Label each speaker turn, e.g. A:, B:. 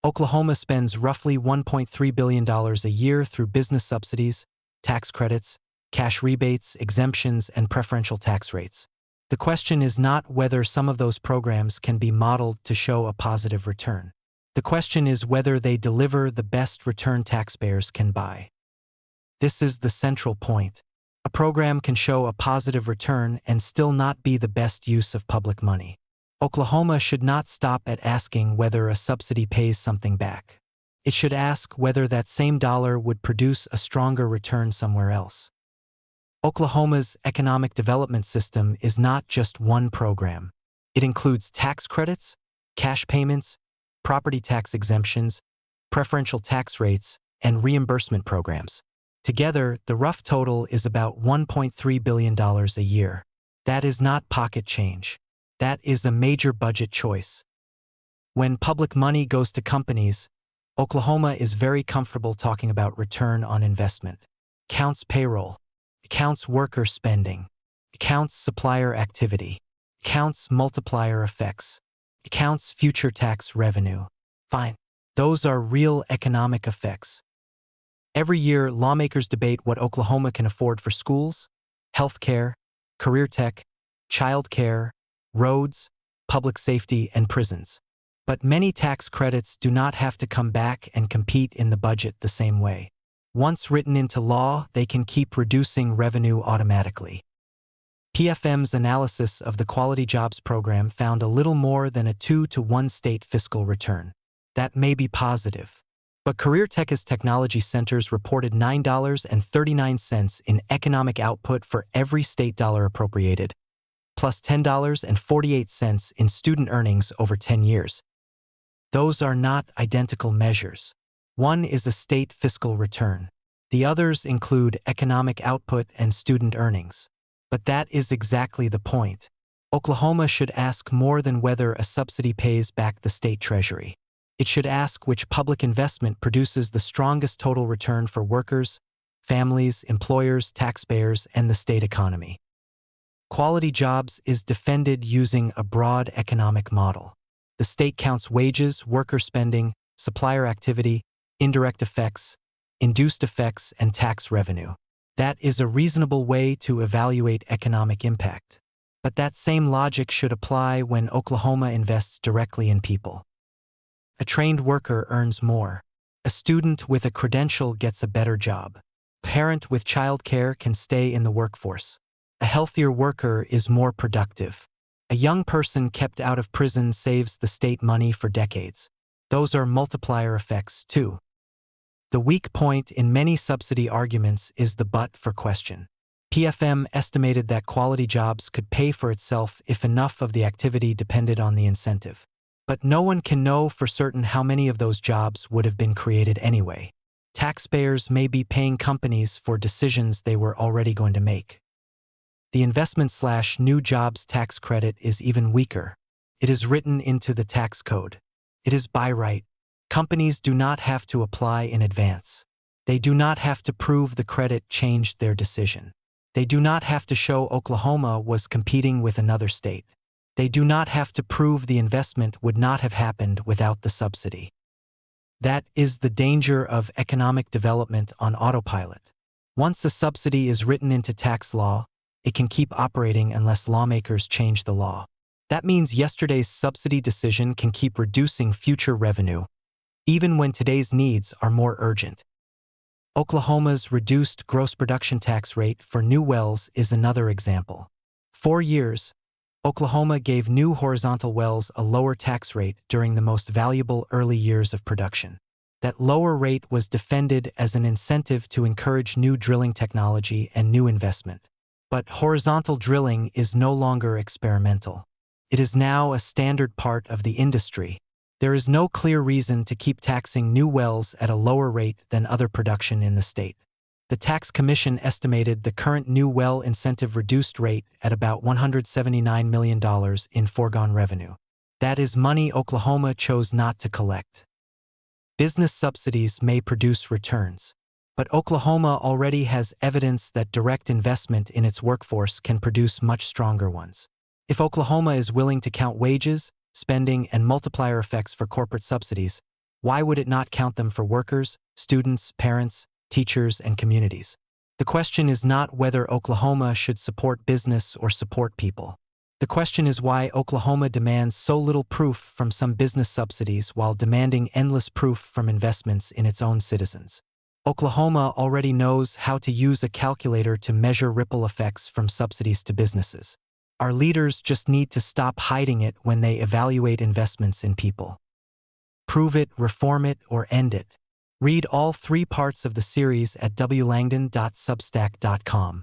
A: Oklahoma spends roughly $1.3 billion a year through business subsidies, tax credits, cash rebates, exemptions, and preferential tax rates. The question is not whether some of those programs can be modeled to show a positive return. The question is whether they deliver the best return taxpayers can buy. This is the central point. A program can show a positive return and still not be the best use of public money. Oklahoma should not stop at asking whether a subsidy pays something back. It should ask whether that same dollar would produce a stronger return somewhere else. Oklahoma's economic development system is not just one program. It includes tax credits, cash payments, property tax exemptions, preferential tax rates, and reimbursement programs. Together, the rough total is about $1.3 billion a year. That is not pocket change. That is a major budget choice. When public money goes to companies, Oklahoma is very comfortable talking about return on investment. It counts payroll. It counts worker spending. It counts supplier activity. It counts multiplier effects. It counts future tax revenue. Fine. Those are real economic effects. Every year, lawmakers debate what Oklahoma can afford for schools, healthcare, career tech, childcare, roads, public safety, and prisons. But many tax credits do not have to come back and compete in the budget the same way. Once written into law, they can keep reducing revenue automatically. PFM's analysis of the Quality Jobs program found a little more than a 2-to-1 state fiscal return. That may be positive. But Career Tech's technology centers reported $9.39 in economic output for every state dollar appropriated, plus $10.48 in student earnings over 10 years. Those are not identical measures. One is a state fiscal return. The others include economic output and student earnings. But that is exactly the point. Oklahoma should ask more than whether a subsidy pays back the state treasury. It should ask which public investment produces the strongest total return for workers, families, employers, taxpayers, and the state economy. Quality Jobs is defended using a broad economic model. The state counts wages, worker spending, supplier activity, indirect effects, induced effects, and tax revenue. That is a reasonable way to evaluate economic impact. But that same logic should apply when Oklahoma invests directly in people. A trained worker earns more. A student with a credential gets a better job. A parent with childcare can stay in the workforce. A healthier worker is more productive. A young person kept out of prison saves the state money for decades. Those are multiplier effects, too. The weak point in many subsidy arguments is the but for question. PFM estimated that Quality Jobs could pay for itself if enough of the activity depended on the incentive. But no one can know for certain how many of those jobs would have been created anyway. Taxpayers may be paying companies for decisions they were already going to make. The investment/new jobs tax credit is even weaker. It is written into the tax code. It is by right. Companies do not have to apply in advance. They do not have to prove the credit changed their decision. They do not have to show Oklahoma was competing with another state. They do not have to prove the investment would not have happened without the subsidy. That is the danger of economic development on autopilot. Once a subsidy is written into tax law, it can keep operating unless lawmakers change the law. That means yesterday's subsidy decision can keep reducing future revenue, even when today's needs are more urgent. Oklahoma's reduced gross production tax rate for new wells is another example. 4 years, Oklahoma gave new horizontal wells a lower tax rate during the most valuable early years of production. That lower rate was defended as an incentive to encourage new drilling technology and new investment. But horizontal drilling is no longer experimental. It is now a standard part of the industry. There is no clear reason to keep taxing new wells at a lower rate than other production in the state. The Tax Commission estimated the current new well incentive reduced rate at about $179 million in foregone revenue. That is money Oklahoma chose not to collect. Business subsidies may produce returns, but Oklahoma already has evidence that direct investment in its workforce can produce much stronger ones. If Oklahoma is willing to count wages, spending, and multiplier effects for corporate subsidies, Why would it not count them for workers, students, parents, teachers, and communities? The question is not whether Oklahoma should support business or support people. The question is why Oklahoma demands so little proof from some business subsidies while demanding endless proof from investments in its own citizens. Oklahoma already knows how to use a calculator to measure ripple effects from subsidies to businesses. Our leaders just need to stop hiding it when they evaluate investments in people. Prove it, reform it, or end it. Read all 3 parts of the series at wlangdon.substack.com.